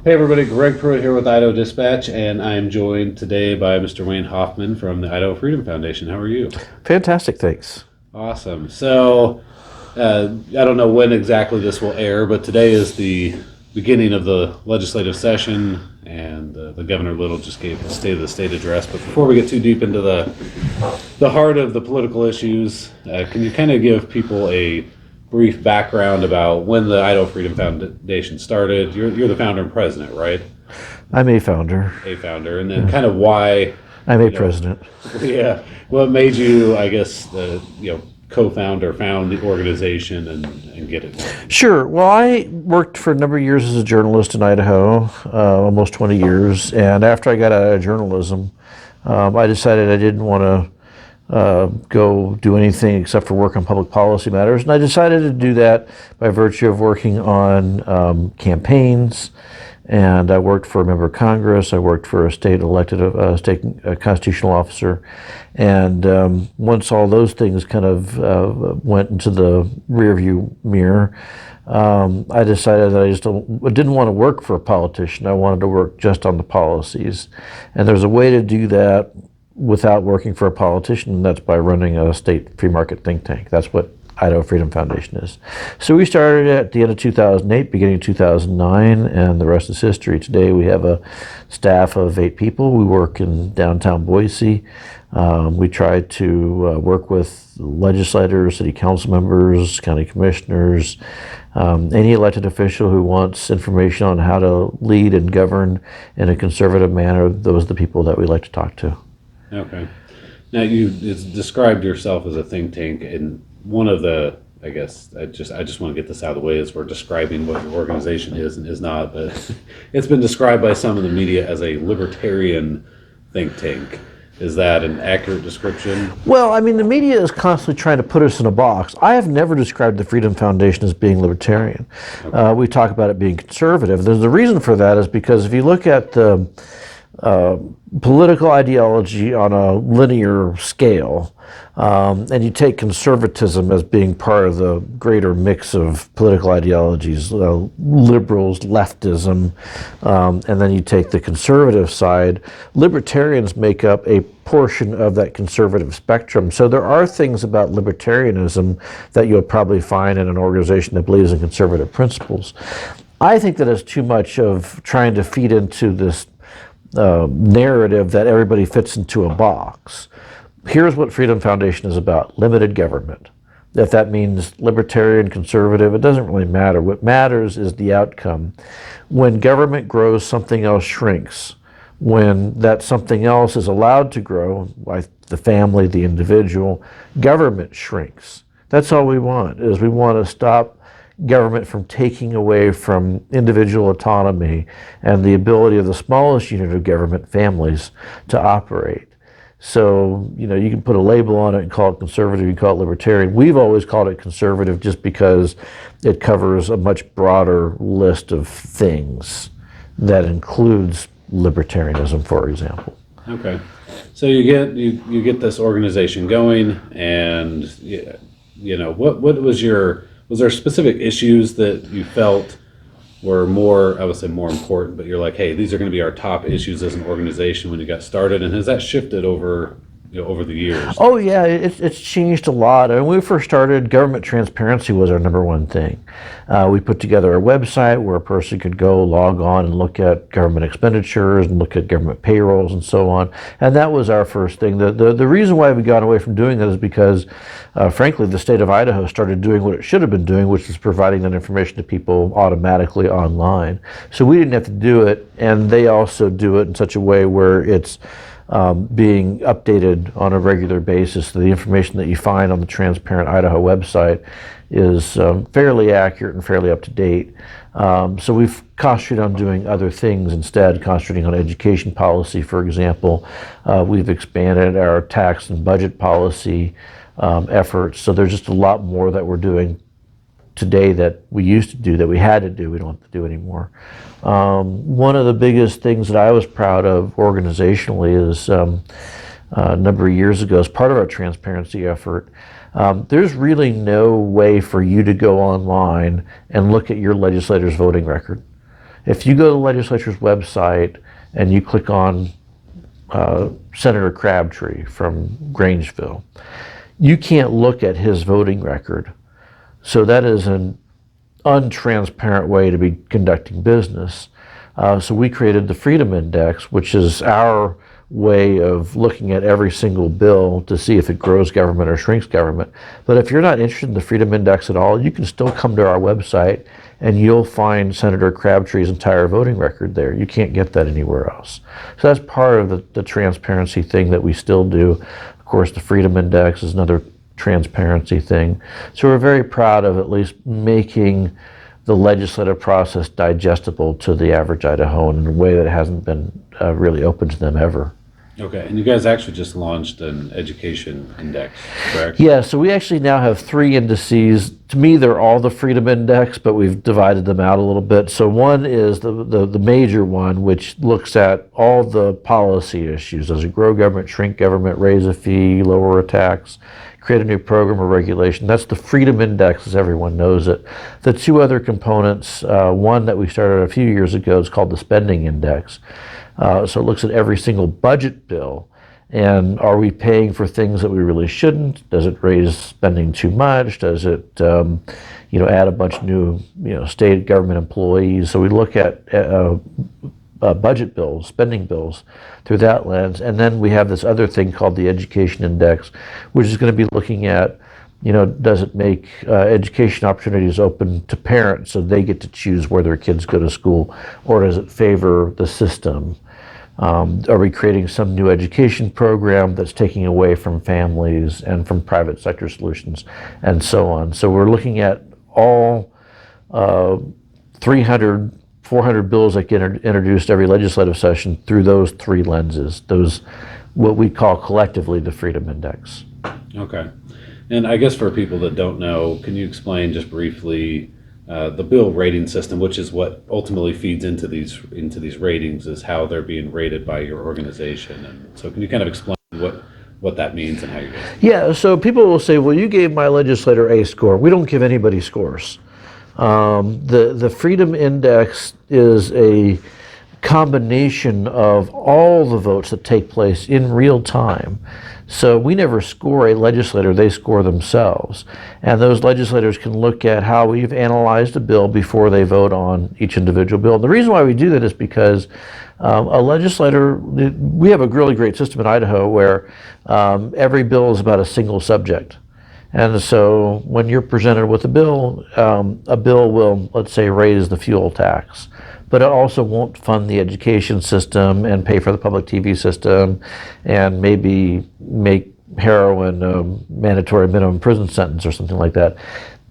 Hey everybody, Greg Pruitt here with Idaho Dispatch, and I am joined today by Mr. Wayne Hoffman from the Idaho Freedom Foundation. How are you? Fantastic, thanks. Awesome. I don't know when exactly this will air, but today is the beginning of the legislative session, and the Governor Little just gave the State of the State address. But before we get too deep into the heart of the political issues, can you kind of give people a brief background about when the Idaho Freedom Foundation started? You're the founder and president, right? I'm a founder. A founder, and then kind of why, I'm a you know, president. yeah, what made you, I guess, co-founder, found the organization and get it going? Sure. Well, I worked for a number of years as a journalist in Idaho, almost 20 years. And after I got out of journalism, I decided I didn't want to go do anything except for work on public policy matters. And I decided to do that by virtue of working on campaigns. And I worked for a member of Congress. I worked for a state constitutional officer. And once all those things kind of went into the rearview mirror, I decided that I didn't want to work for a politician. I wanted to work just on the policies. And there's a way to do that without working for a politician, and that's by running a state free market think tank. That's what Idaho Freedom Foundation is. So we started at the end of 2008, beginning of 2009, and the rest is history. Today we have a staff of 8 people. We work in downtown Boise. We try to work with legislators, city council members, county commissioners, any elected official who wants information on how to lead and govern in a conservative manner. Those are the people that we like to talk to. Okay. Now you described yourself as a think tank, and one of the, I guess, I just want to get this out of the way as we're describing what your organization is and is not, but it's been described by some in the media as a libertarian think tank. Is that an accurate description? Well, I mean, the media is constantly trying to put us in a box. I have never described the Freedom Foundation as being libertarian. Okay. We talk about it being conservative. The reason for that is because if you look at the political ideology on a linear scale, and you take conservatism as being part of the greater mix of political ideologies, liberals, leftism, and then you take the conservative side, libertarians make up a portion of that conservative spectrum. So there are things about libertarianism that you'll probably find in an organization that believes in conservative principles. I think that it's too much of trying to feed into this narrative that everybody fits into a box. Here's what Freedom Foundation is about: limited government. If that means libertarian, conservative, it doesn't really matter. What matters is the outcome. When government grows, something else shrinks. When that something else is allowed to grow, like the family, the individual, government shrinks. That's all we want, is we want to stop government from taking away from individual autonomy and the ability of the smallest unit of government, families, to operate. So, you can put a label on it and call it conservative, you can call it libertarian. We've always called it conservative just because it covers a much broader list of things that includes libertarianism, for example. Okay. So you get this organization going, and what was there specific issues that you felt were more, I would say more important, but you're like, hey, these are going to be our top issues as an organization when you got started, and has that shifted over the years? Oh yeah, it's changed a lot. When we first started, government transparency was our number one thing. We put together a website where a person could go log on and look at government expenditures and look at government payrolls and so on. And that was our first thing. The reason why we got away from doing that is because, frankly, the state of Idaho started doing what it should have been doing, which is providing that information to people automatically online. So we didn't have to do it, and they also do it in such a way where it's being updated on a regular basis. The information that you find on the Transparent Idaho website is fairly accurate and fairly up to date. So we've concentrated on doing other things instead, concentrating on education policy, for example. We've expanded our tax and budget policy efforts. So there's just a lot more that we're doing today that we used to do, that we had to do, we don't have to do anymore. One of the biggest things that I was proud of organizationally is a number of years ago, as part of our transparency effort, there's really no way for you to go online and look at your legislator's voting record. If you go to the legislature's website and you click on Senator Crabtree from Grangeville, you can't look at his voting record. So that is an untransparent way to be conducting business. So we created the Freedom Index, which is our way of looking at every single bill to see if it grows government or shrinks government. But if you're not interested in the Freedom Index at all, you can still come to our website and you'll find Senator Crabtree's entire voting record there. You can't get that anywhere else. So that's part of the transparency thing that we still do. Of course, the Freedom Index is another transparency thing. So we're very proud of at least making the legislative process digestible to the average Idahoan in a way that hasn't been really open to them ever. Okay, and you guys actually just launched an education index, correct? Yeah, so we actually now have 3 indices. To me, they're all the Freedom Index, but we've divided them out a little bit. So one is the major one, which looks at all the policy issues. Does it grow government, shrink government, raise a fee, lower a tax, create a new program or regulation? That's the Freedom Index, as everyone knows it. The 2 other components, one that we started a few years ago is called the Spending Index. So it looks at every single budget bill, and are we paying for things that we really shouldn't? Does it raise spending too much? Does it add a bunch of new state government employees? So we look at budget bills, spending bills through that lens. And then we have this other thing called the Education Index, which is going to be looking at, does it make education opportunities open to parents so they get to choose where their kids go to school, or does it favor the system? Are we creating some new education program that's taking away from families and from private sector solutions, and so on? So we're looking at all 300, 400 bills that get introduced every legislative session through those 3 lenses, those what we call collectively the Freedom Index. Okay. And I guess for people that don't know, can you explain just briefly the bill rating system, which is what ultimately feeds into these ratings, is how they're being rated by your organization? And so can you kind of explain what that means and how you guys? Yeah, so people will say, well, you gave my legislator a score. We don't give anybody scores. The Freedom Index is a combination of all the votes that take place in real time. So we never score a legislator, they score themselves. And those legislators can look at how we've analyzed a bill before they vote on each individual bill. And the reason why we do that is because a legislator, we have a really great system in Idaho where every bill is about a single subject. And so when you're presented with a bill will, let's say, raise the fuel tax, but it also won't fund the education system and pay for the public TV system and maybe make heroin a mandatory minimum prison sentence or something like that.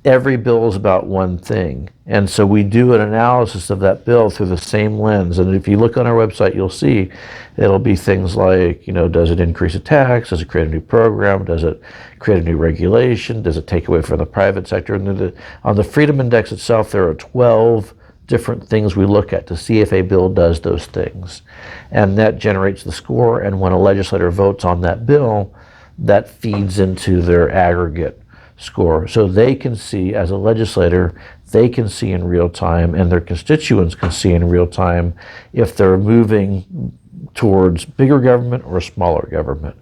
Every bill is about one thing. And so we do an analysis of that bill through the same lens. And if you look on our website, you'll see it'll be things like, does it increase a tax? Does it create a new program? Does it create a new regulation? Does it take away from the private sector? And on the Freedom Index itself, there are 12 different things we look at to see if a bill does those things. And that generates the score. And when a legislator votes on that bill, that feeds into their aggregate score. So they can see, as a legislator, they can see in real time, and their constituents can see in real time if they're moving towards bigger government or smaller government.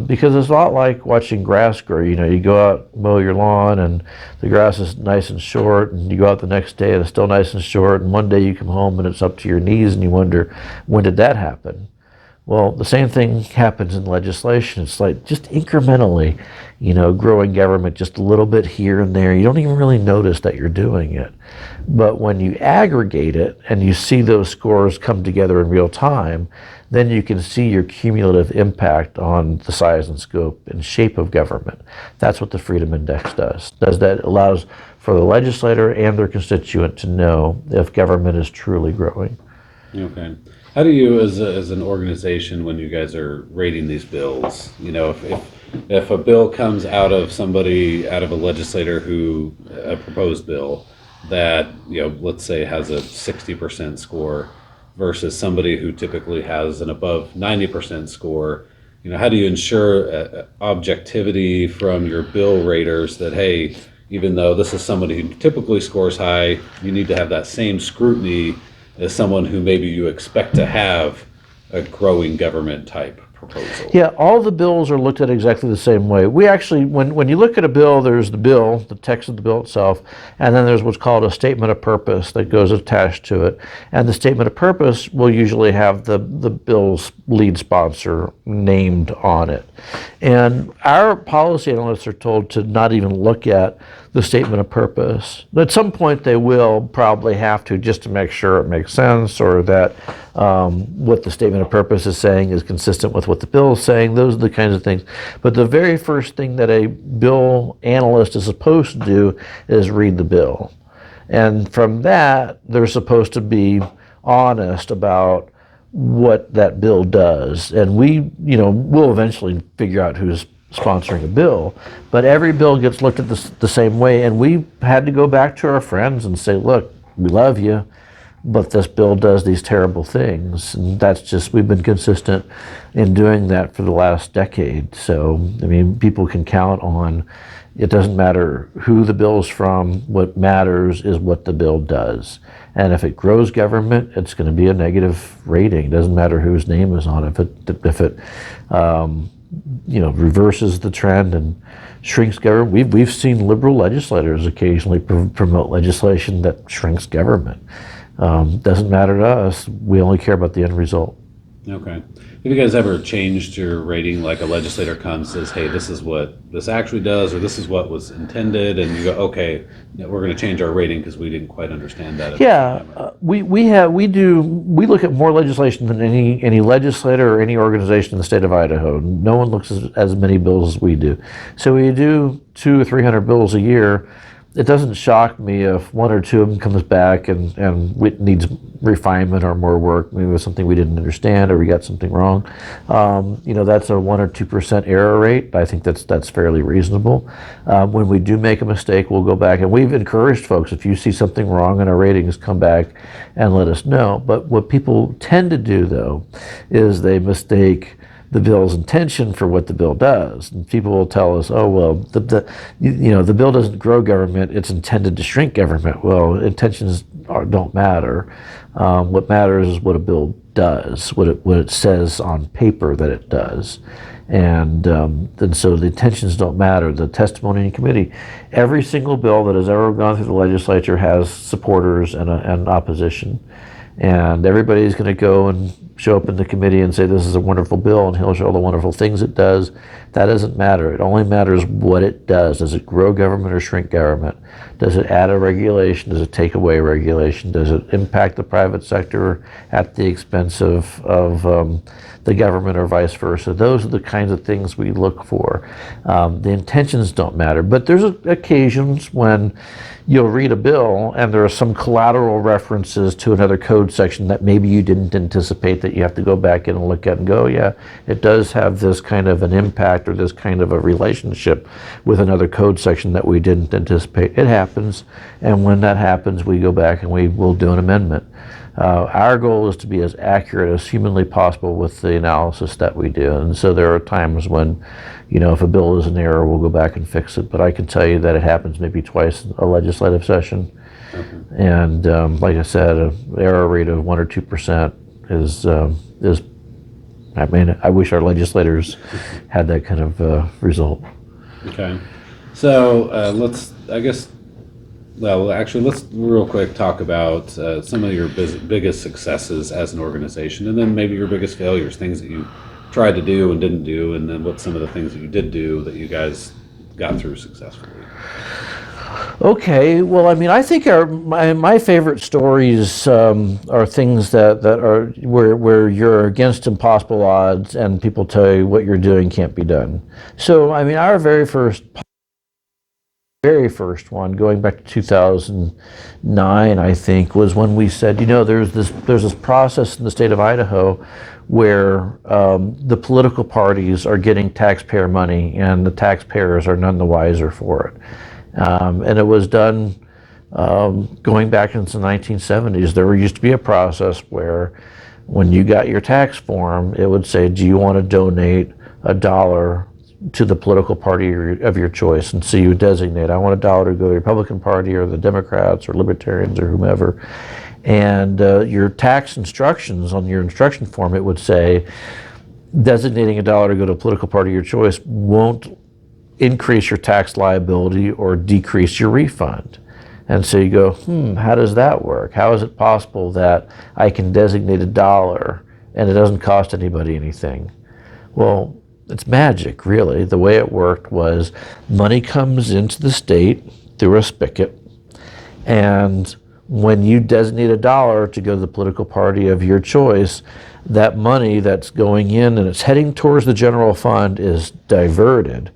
Because it's a lot like watching grass grow. You go out, mow your lawn, and the grass is nice and short, and you go out the next day and it's still nice and short, and one day you come home and it's up to your knees and you wonder, when did that happen? Well, the same thing happens in legislation. It's like just incrementally, growing government just a little bit here and there. You don't even really notice that you're doing it. But when you aggregate it and you see those scores come together in real time, then you can see your cumulative impact on the size and scope and shape of government. That's what the Freedom Index does. That allows for the legislator and their constituent to know if government is truly growing. Okay. How do you, as an organization, when you guys are rating these bills, if a bill comes out of a legislator a proposed bill that, let's say has a 60% score versus somebody who typically has an above 90% score, how do you ensure objectivity from your bill raters that, hey, even though this is somebody who typically scores high, you need to have that same scrutiny as someone who maybe you expect to have a growing government type proposal. Yeah, all the bills are looked at exactly the same way. We actually, when you look at a bill, there's the bill, the text of the bill itself, and then there's what's called a statement of purpose that goes attached to it. And the statement of purpose will usually have the bill's lead sponsor named on it. And our policy analysts are told to not even look at the statement of purpose. At some point, they will probably have to, just to make sure it makes sense, or that what the statement of purpose is saying is consistent with what the bill is saying. Those are the kinds of things. But the very first thing that a bill analyst is supposed to do is read the bill. And from that, they're supposed to be honest about what that bill does. And we'll eventually figure out who's sponsoring a bill, but every bill gets looked at the same way. And we had to go back to our friends and say, look, we love you, but this bill does these terrible things. And that's just, we've been consistent in doing that for the last decade. So, I mean, people can count on, it doesn't matter who the bill's from, what matters is what the bill does. And if it grows government, it's going to be a negative rating. It doesn't matter whose name is on it. If it reverses the trend and shrinks government. We've seen liberal legislators occasionally promote legislation that shrinks government. Doesn't matter to us. We only care about the end result. Okay. Have you guys ever changed your rating, like a legislator comes and says, hey, this is what this actually does, or this is what was intended, and you go, okay, we're going to change our rating because we didn't quite understand that at the time. We look at more legislation than any legislator or any organization in the state of Idaho. No one looks at as many bills as we do. So we do 200 or 300 bills a year. It doesn't shock me if one or two of them comes back and it needs refinement or more work. Maybe it was something we didn't understand or we got something wrong. That's a 1 or 2% error rate. I think that's fairly reasonable. When we do make a mistake, we'll go back, and we've encouraged folks, if you see something wrong in our ratings, come back and let us know. But what people tend to do, though, is they mistake the bill's intention for what the bill does. And people will tell us, oh, well, the bill doesn't grow government, it's intended to shrink government. Well, intentions don't matter. What matters is what a bill does, what it says on paper that it does. And so the intentions don't matter. The testimony in committee, every single bill that has ever gone through the legislature has supporters and opposition. And everybody's going to go and show up in the committee and say this is a wonderful bill, and he'll show all the wonderful things it does. That doesn't matter. It only matters what it does. Does it grow government or shrink government? Does it add a regulation? Does it take away regulation? Does it impact the private sector at the expense of the government, or vice versa? Those are the kinds of things we look for. The intentions don't matter, but there's occasions when you'll read a bill and there are some collateral references to another code section that maybe you didn't anticipate, that you have to go back in and look at and go, yeah, it does have this kind of an impact or this kind of a relationship with another code section that we didn't anticipate. It happens, and when that happens, we go back and we will do an amendment. Our goal is to be as accurate as humanly possible with the analysis that we do, and so there are times when, if a bill is an error, we'll go back and fix it. But I can tell you that it happens maybe twice a legislative session. Okay. And like I said, an error rate of 1 or 2% is. I mean, I wish our legislators had that kind of result. Okay, so let's real quick talk about some of your biggest successes as an organization, and then maybe your biggest failures, things that you tried to do and didn't do, and then what some of the things that you did do that you guys got through successfully. Okay, well, I mean, I think my favorite stories are things that are where you're against impossible odds and people tell you what you're doing can't be done. So, I mean, our very first one, going back to 2009, I think, was when we said, there's this process in the state of Idaho where the political parties are getting taxpayer money and the taxpayers are none the wiser for it. And it was done going back into the 1970s. There used to be a process where when you got your tax form, it would say, do you want to donate $1 to the political party of your choice? And so you would designate, I want $1 to go to the Republican Party or the Democrats or Libertarians or whomever. And your tax instructions on your instruction form, it would say designating a dollar to go to a political party of your choice won't increase your tax liability or decrease your refund. And so you go, how does that work? How is it possible that I can designate a dollar and it doesn't cost anybody anything? Well, it's magic, really. The way it worked was money comes into the state through a spigot, and when you designate a dollar to go to the political party of your choice, that money that's going in and it's heading towards the general fund is diverted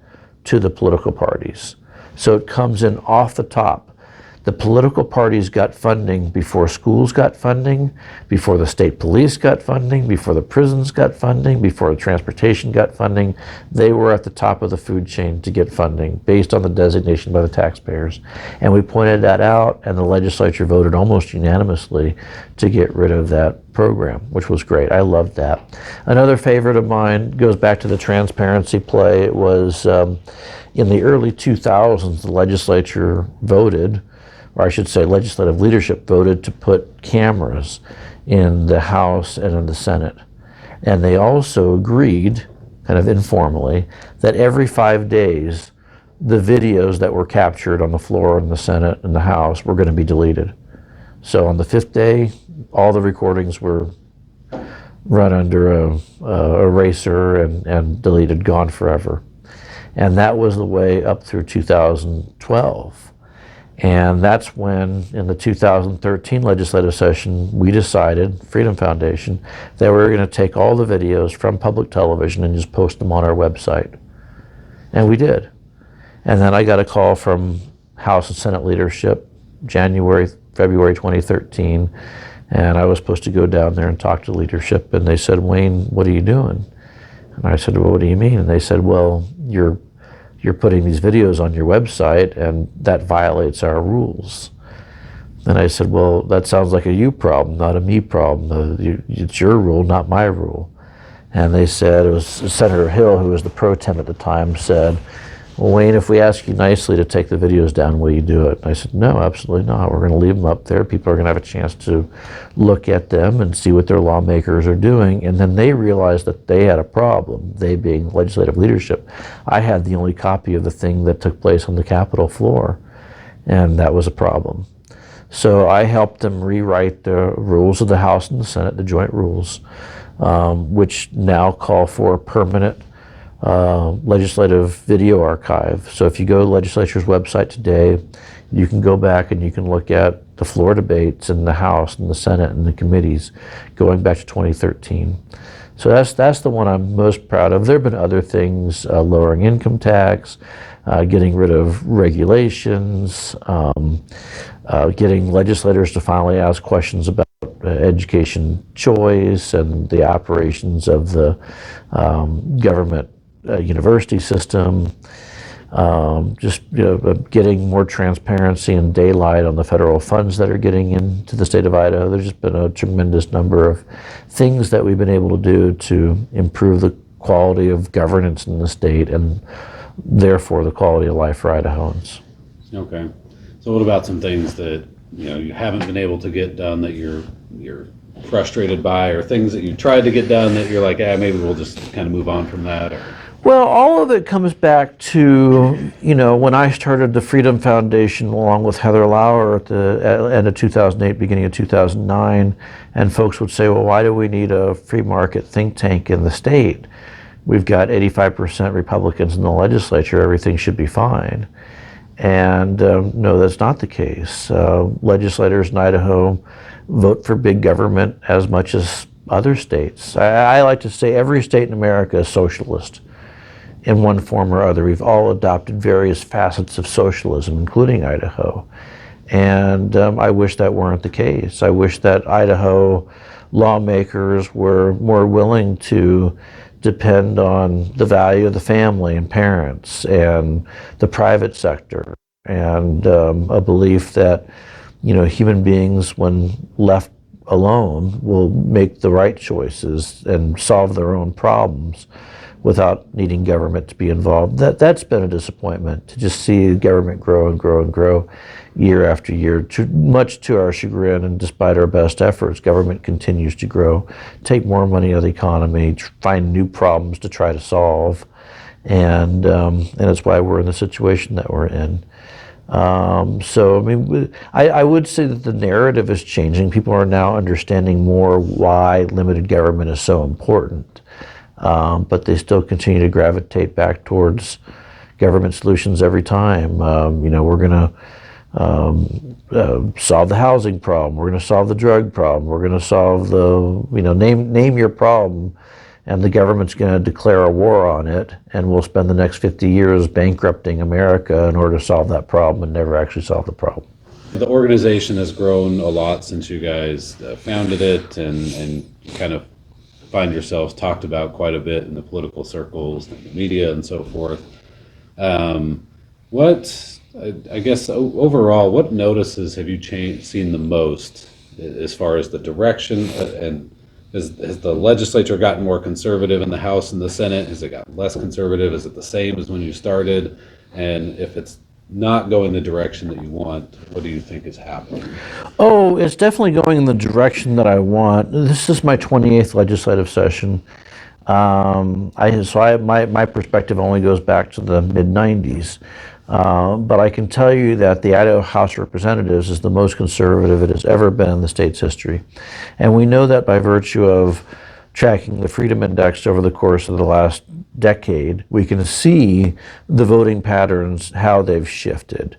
to the political parties. So it comes in off the top. The political parties got funding before schools got funding, before the state police got funding, before the prisons got funding, before the transportation got funding. They were at the top of the food chain to get funding based on the designation by the taxpayers. And we pointed that out, and the legislature voted almost unanimously to get rid of that program, which was great. I loved that. Another favorite of mine goes back to the transparency play. It was in the early 2000s, the legislature voted, or I should say legislative leadership voted to put cameras in the House and in the Senate. And they also agreed, kind of informally, that every 5 days, the videos that were captured on the floor in the Senate and the House were going to be deleted. So on the 5th day, all the recordings were run under a eraser and deleted, gone forever. And that was the way up through 2012. And that's when, in the 2013 legislative session, we decided, Freedom Foundation, that we were going to take all the videos from public television and just post them on our website. And we did. And then I got a call from House and Senate leadership, February 2013, and I was supposed to go down there and talk to leadership, and they said, "Wayne, what are you doing?" And I said, "Well, what do you mean?" And they said, "Well, you're putting these videos on your website, and that violates our rules." And I said, "Well, that sounds like a you problem, not a me problem. It's your rule, not my rule." And they said, it was Senator Hill, who was the pro tem at the time, said, "Well, Wayne, if we ask you nicely to take the videos down, will you do it?" And I said, "No, absolutely not. We're going to leave them up there. People are going to have a chance to look at them and see what their lawmakers are doing." And then they realized that they had a problem, they being legislative leadership. I had the only copy of the thing that took place on the Capitol floor, and that was a problem. So I helped them rewrite the rules of the House and the Senate, the joint rules, which now call for a permanent legislative video archive. So if you go to the legislature's website today, you can go back and you can look at the floor debates in the House and the Senate and the committees going back to 2013. So that's the one I'm most proud of. There have been other things, lowering income tax, getting rid of regulations, getting legislators to finally ask questions about education choice and the operations of the government university system, getting more transparency and daylight on the federal funds that are getting into the state of Idaho. There's just been a tremendous number of things that we've been able to do to improve the quality of governance in the state and therefore the quality of life for Idahoans. Okay. So what about some things that you haven't been able to get done that you're frustrated by, or things that you tried to get done that you're like, maybe we'll just kind of move on from that? Or... Well, all of it comes back to, when I started the Freedom Foundation along with Heather Lauer at the end of 2008, beginning of 2009, and folks would say, well, why do we need a free market think tank in the state? We've got 85% Republicans in the legislature, everything should be fine. And no, that's not the case. Legislators in Idaho vote for big government as much as other states. I like to say every state in America is socialist in one form or other. We've all adopted various facets of socialism, including Idaho. And I wish that weren't the case. I wish that Idaho lawmakers were more willing to depend on the value of the family and parents and the private sector, and a belief that human beings, when left alone, will make the right choices and solve their own problems, without needing government to be involved. That's been a disappointment, to just see government grow and grow and grow year after year. Much to our chagrin, and despite our best efforts, government continues to grow, take more money out of the economy, find new problems to try to solve, and that's why we're in the situation that we're in. So, I mean, I would say that the narrative is changing. People are now understanding more why limited government is so important. But they still continue to gravitate back towards government solutions every time. We're going to solve the housing problem. We're going to solve the drug problem. We're going to solve name your problem, and the government's going to declare a war on it, and we'll spend the next 50 years bankrupting America in order to solve that problem and never actually solve the problem. The organization has grown a lot since you guys founded it, and kind of find yourselves talked about quite a bit in the political circles, the media, and so forth. I guess overall, what notices have you seen the most as far as the direction, and has the legislature gotten more conservative in the House and the Senate? Has it gotten less conservative? Is it the same as when you started? And if it's not going the direction that you want, what do you think is happening? Oh, it's definitely going in the direction that I want. This is my 28th legislative session. My perspective only goes back to the mid-90s. But I can tell you that the Idaho House of Representatives is the most conservative it has ever been in the state's history. And we know that by virtue of tracking the Freedom Index over the course of the last decade. We can see the voting patterns, how they've shifted.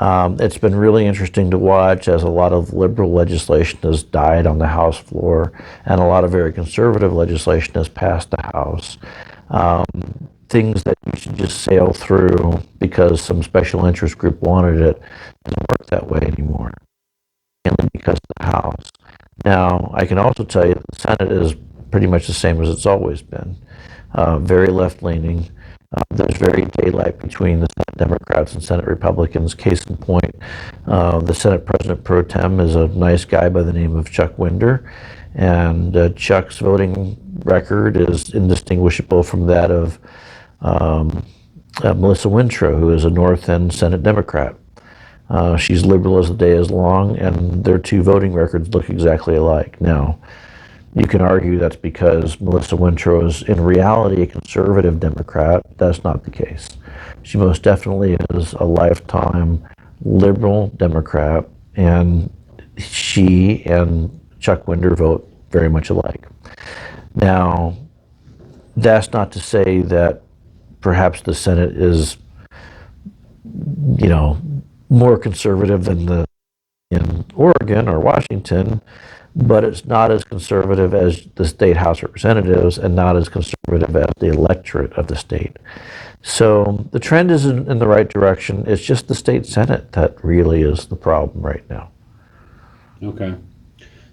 It's been really interesting to watch as a lot of liberal legislation has died on the House floor and a lot of very conservative legislation has passed the House. Things that you should just sail through because some special interest group wanted it doesn't work that way anymore, mainly because of the House. Now, I can also tell you that the Senate is pretty much the same as it's always been, very left-leaning. There's very daylight between the Senate Democrats and Senate Republicans. Case in point, the Senate President Pro Tem is a nice guy by the name of Chuck Winder, and Chuck's voting record is indistinguishable from that of Melissa Wintrow, who is a North End Senate Democrat. She's liberal as the day is long, and their two voting records look exactly alike. Now, you can argue that's because Melissa Wintrow is in reality a conservative Democrat. That's not the case. She most definitely is a lifetime liberal Democrat, and she and Chuck Winder vote very much alike. Now, that's not to say that perhaps the Senate is, more conservative than in Oregon or Washington, but it's not as conservative as the state House of Representatives and not as conservative as the electorate of the state. So the trend is in the right direction. It's just the state Senate that really is the problem right now. Okay.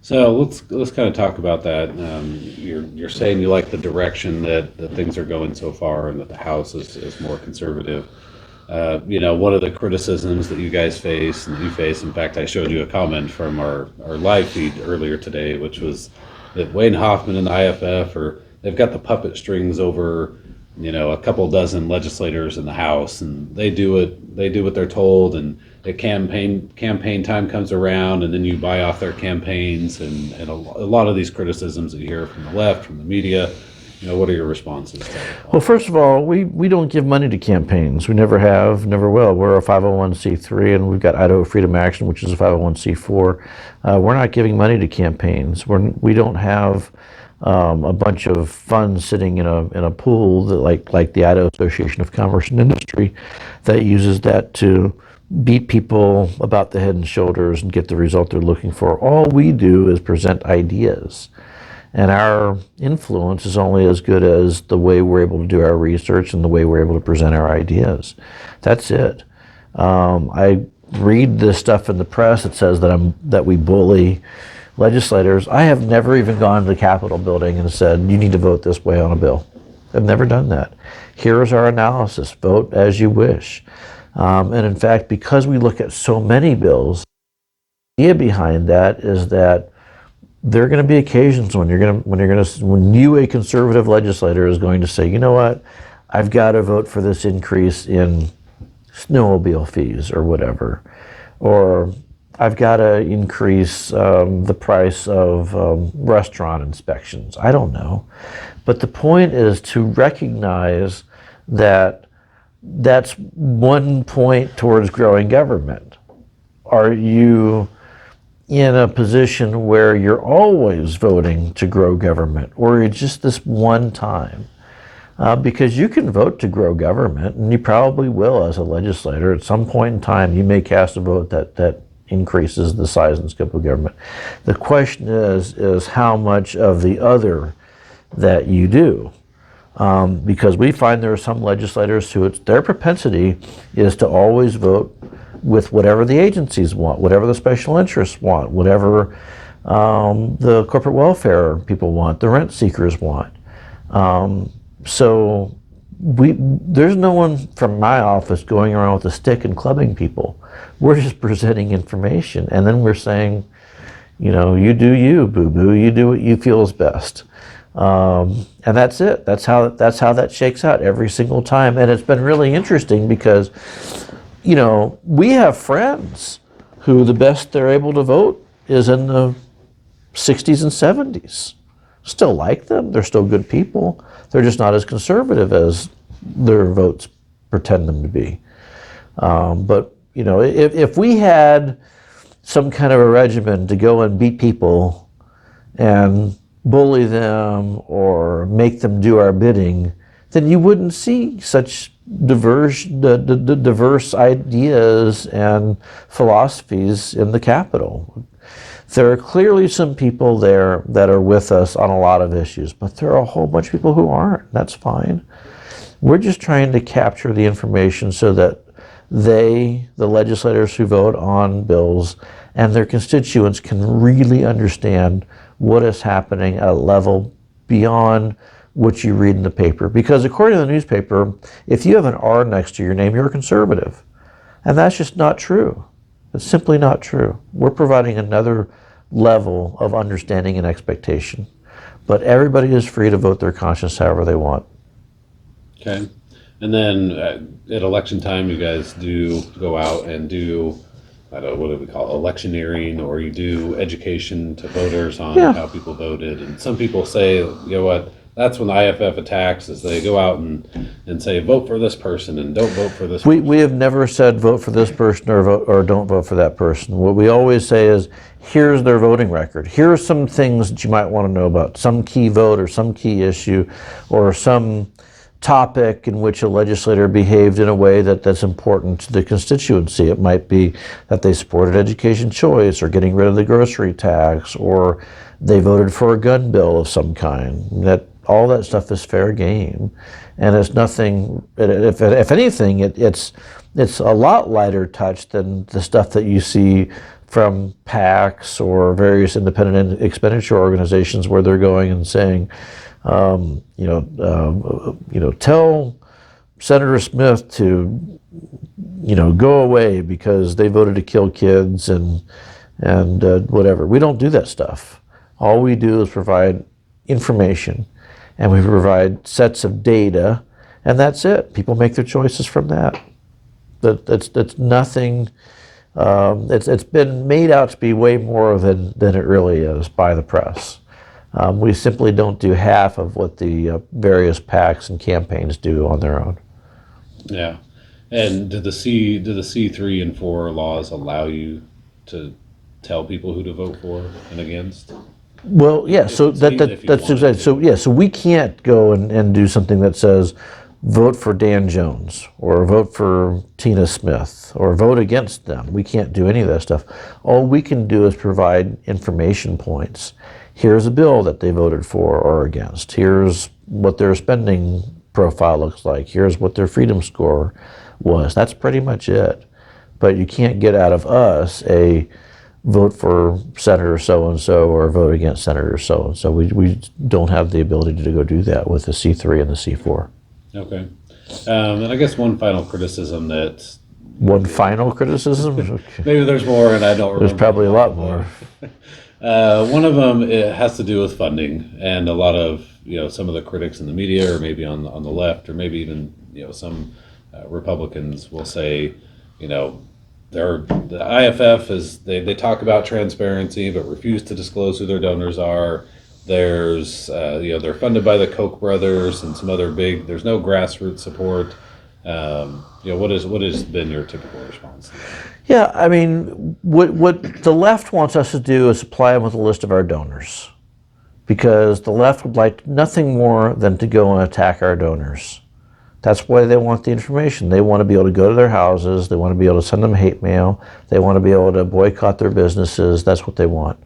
So let's kind of talk about that. You're saying you like the direction that things are going so far, and that the House is more conservative. One of the criticisms that you guys face, and you face, in fact, I showed you a comment from our live feed earlier today, which was that Wayne Hoffman and the IFF they've got the puppet strings over, a couple dozen legislators in the House, and they do what they're told, and the campaign time comes around, and then you buy off their campaigns, and a lot of these criticisms that you hear from the left, from the media. What are your responses to that? Well, first of all, we don't give money to campaigns. We never have, never will. We're a 501c3, and we've got Idaho Freedom Action, which is a 501c4. We're not giving money to campaigns. We don't have a bunch of funds sitting in a pool that like the Idaho Association of Commerce and Industry that uses that to beat people about the head and shoulders and get the result they're looking for. All we do is present ideas. And our influence is only as good as the way we're able to do our research and the way we're able to present our ideas. That's it. I read this stuff in the press that says that we bully legislators. I have never even gone to the Capitol building and said, you need to vote this way on a bill. I've never done that. Here's our analysis. Vote as you wish. And in fact, because we look at so many bills, the idea behind that is that there are going to be occasions when when you, a conservative legislator, is going to say, you know what, I've got to vote for this increase in snowmobile fees or whatever, or I've got to increase the price of restaurant inspections. I don't know. But the point is to recognize that that's one point towards growing government. Are you in a position where you're always voting to grow government, or just this one time? Because you can vote to grow government, and you probably will as a legislator. At some point in time, you may cast a vote that increases the size and scope of government. The question is how much of the other that you do. Because we find there are some legislators who their propensity is to always vote with whatever the agencies want, whatever the special interests want, whatever the corporate welfare people want, the rent seekers want. So there's no one from my office going around with a stick and clubbing people. We're just presenting information, and then we're saying, you do you, boo-boo. You do what you feel is best. And that's it. That's how that shakes out every single time. And it's been really interesting because, we have friends who the best they're able to vote is in the 60s and 70s. Still like them. They're still good people. They're just not as conservative as their votes pretend them to be. But, if we had some kind of a regimen to go and beat people and bully them or make them do our bidding, then you wouldn't see such diverse ideas and philosophies in the Capitol. There are clearly some people there that are with us on a lot of issues, but there are a whole bunch of people who aren't. That's fine. We're just trying to capture the information so that the legislators who vote on bills, and their constituents can really understand what is happening at a level beyond what you read in the paper. Because according to the newspaper, if you have an R next to your name, you're a conservative. And that's just not true. It's simply not true. We're providing another level of understanding and expectation. But everybody is free to vote their conscience however they want. Okay. And then at election time, you guys do go out and do, I don't know, what do we call it, electioneering, or you do education to voters on how people voted. And some people say, you know what, that's when the IFF attacks, is they go out and say, vote for this person and don't vote for this person. We have never said vote for this person or don't vote for that person. What we always say is, here's their voting record. Here are some things that you might want to know about, some key vote or some key issue or some topic in which a legislator behaved in a way that's important to the constituency. It might be that they supported education choice or getting rid of the grocery tax, or they voted for a gun bill of some kind. All that stuff is fair game, and it's nothing. If anything, it's a lot lighter touch than the stuff that you see from PACs or various independent expenditure organizations, where they're going and saying, tell Senator Smith to, go away because they voted to kill kids and whatever. We don't do that stuff. All we do is provide information, and we provide sets of data, and that's it. People make their choices from that. That's nothing. It's been made out to be way more than it really is by the press. We simply don't do half of what the various PACs and campaigns do on their own. Yeah. And do the C3 and 4 laws allow you to tell people who to vote for and against? Well, yeah. So that's exactly. So yeah. So we can't go and do something that says vote for Dan Jones or vote for Tina Smith or vote against them. We can't do any of that stuff. All we can do is provide information points. Here's a bill that they voted for or against. Here's what their spending profile looks like. Here's what their freedom score was. That's pretty much it. But you can't get out of us a vote for Senator so-and-so or vote against Senator so-and-so. We don't have the ability to go do that with the C3 and the C4. Okay. And I guess one final criticism that... One final criticism? Maybe there's more and I don't remember. There's probably a lot more. One of them, it has to do with funding, and a lot of some of the critics in the media, or maybe on the left, or maybe even some Republicans will say, you know, the IFF is they talk about transparency but refuse to disclose who their donors are. There's they're funded by the Koch brothers and some other big. There's no grassroots support. What has been your typical response to that? Yeah, I mean, what the left wants us to do is supply them with a list of our donors, because the left would like nothing more than to go and attack our donors. That's why they want the information. They want to be able to go to their houses. They want to be able to send them hate mail. They want to be able to boycott their businesses. That's what they want.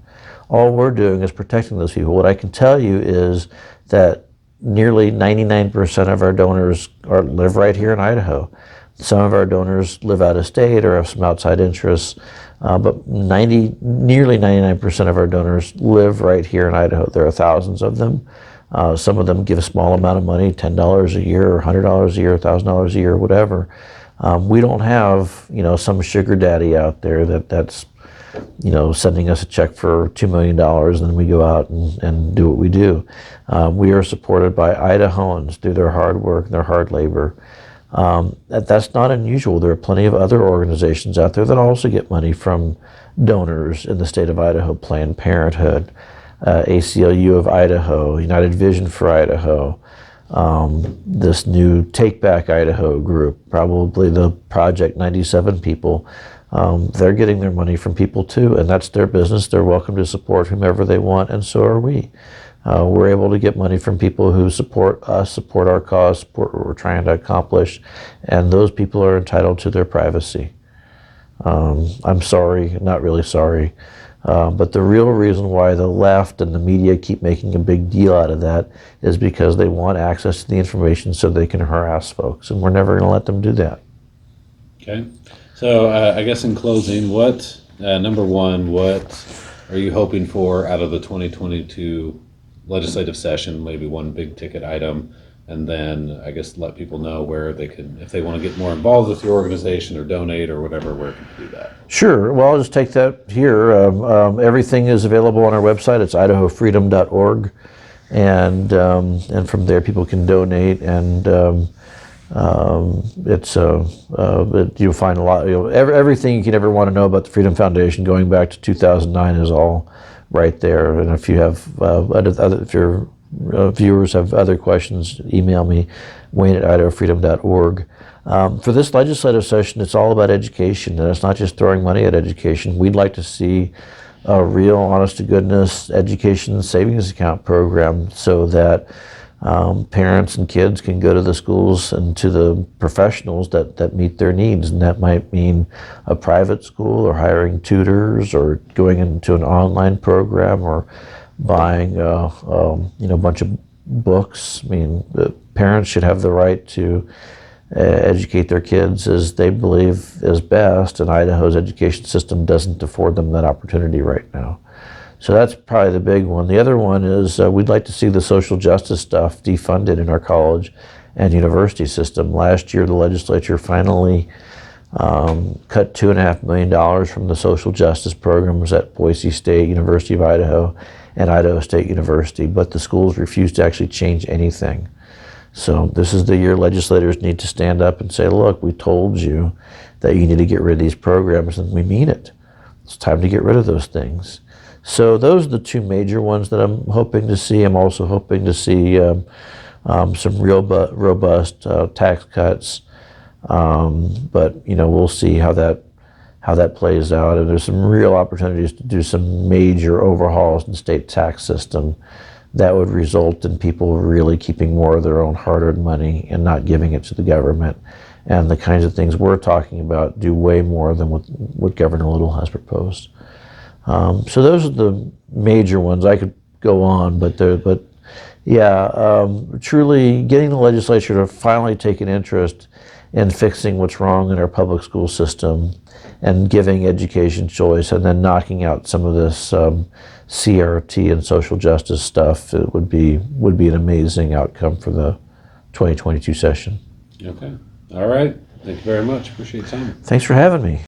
All we're doing is protecting those people. What I can tell you is that nearly 99% of our donors live right here in Idaho. Some of our donors live out of state or have some outside interests, but nearly 99% of our donors live right here in Idaho. There are thousands of them. Some of them give a small amount of money, $10 a year or $100 a year, $1,000 a year, whatever. We don't have, some sugar daddy out there that's sending us a check for $2 million and then we go out and do what we do. We are supported by Idahoans through their hard work and their hard labor. That's not unusual. There are plenty of other organizations out there that also get money from donors in the state of Idaho: Planned Parenthood, ACLU of Idaho, United Vision for Idaho, this new Take Back Idaho group, probably the Project 97 people. They're getting their money from people too, and that's their business. They're welcome to support whomever they want, and so are we. We're able to get money from people who support us, support our cause, support what we're trying to accomplish, and those people are entitled to their privacy. I'm sorry, not really sorry, but the real reason why the left and the media keep making a big deal out of that is because they want access to the information so they can harass folks, and we're never going to let them do that. Okay. So I guess in closing, number one, what are you hoping for out of the 2022 legislative session? Maybe one big ticket item, and then I guess let people know where they can, if they want to get more involved with your organization or donate or whatever, where can you do that? Sure. Well, I'll just take that here. Everything is available on our website. It's idahofreedom.org, and from there people can donate, and you'll find a lot. Everything you can ever want to know about the Freedom Foundation going back to 2009 is all right there. And if you have if your viewers have other questions, email me, Wayne@idahofreedom.org. For this legislative session, it's all about education, and it's not just throwing money at education. We'd like to see a real, honest-to-goodness education savings account program so that parents and kids can go to the schools and to the professionals that meet their needs. And that might mean a private school, or hiring tutors, or going into an online program, or buying a bunch of books. I mean, the parents should have the right to educate their kids as they believe is best, and Idaho's education system doesn't afford them that opportunity right now. So that's probably the big one. The other one is we'd like to see the social justice stuff defunded in our college and university system. Last year, the legislature finally cut $2.5 million from the social justice programs at Boise State, University of Idaho, and Idaho State University, but the schools refused to actually change anything. So this is the year legislators need to stand up and say, look, we told you that you need to get rid of these programs, and we mean it. It's time to get rid of those things. So those are the two major ones that I'm hoping to see. I'm also hoping to see some real robust tax cuts, but we'll see how that plays out. And there's some real opportunities to do some major overhauls in the state tax system that would result in people really keeping more of their own hard-earned money and not giving it to the government. And the kinds of things we're talking about do way more than what Governor Little has proposed. So those are the major ones. I could go on, but truly getting the legislature to finally take an interest in fixing what's wrong in our public school system and giving education choice, and then knocking out some of this CRT and social justice stuff, it would be an amazing outcome for the 2022 session. Okay. All right. Thank you very much. Appreciate your time. Thanks for having me.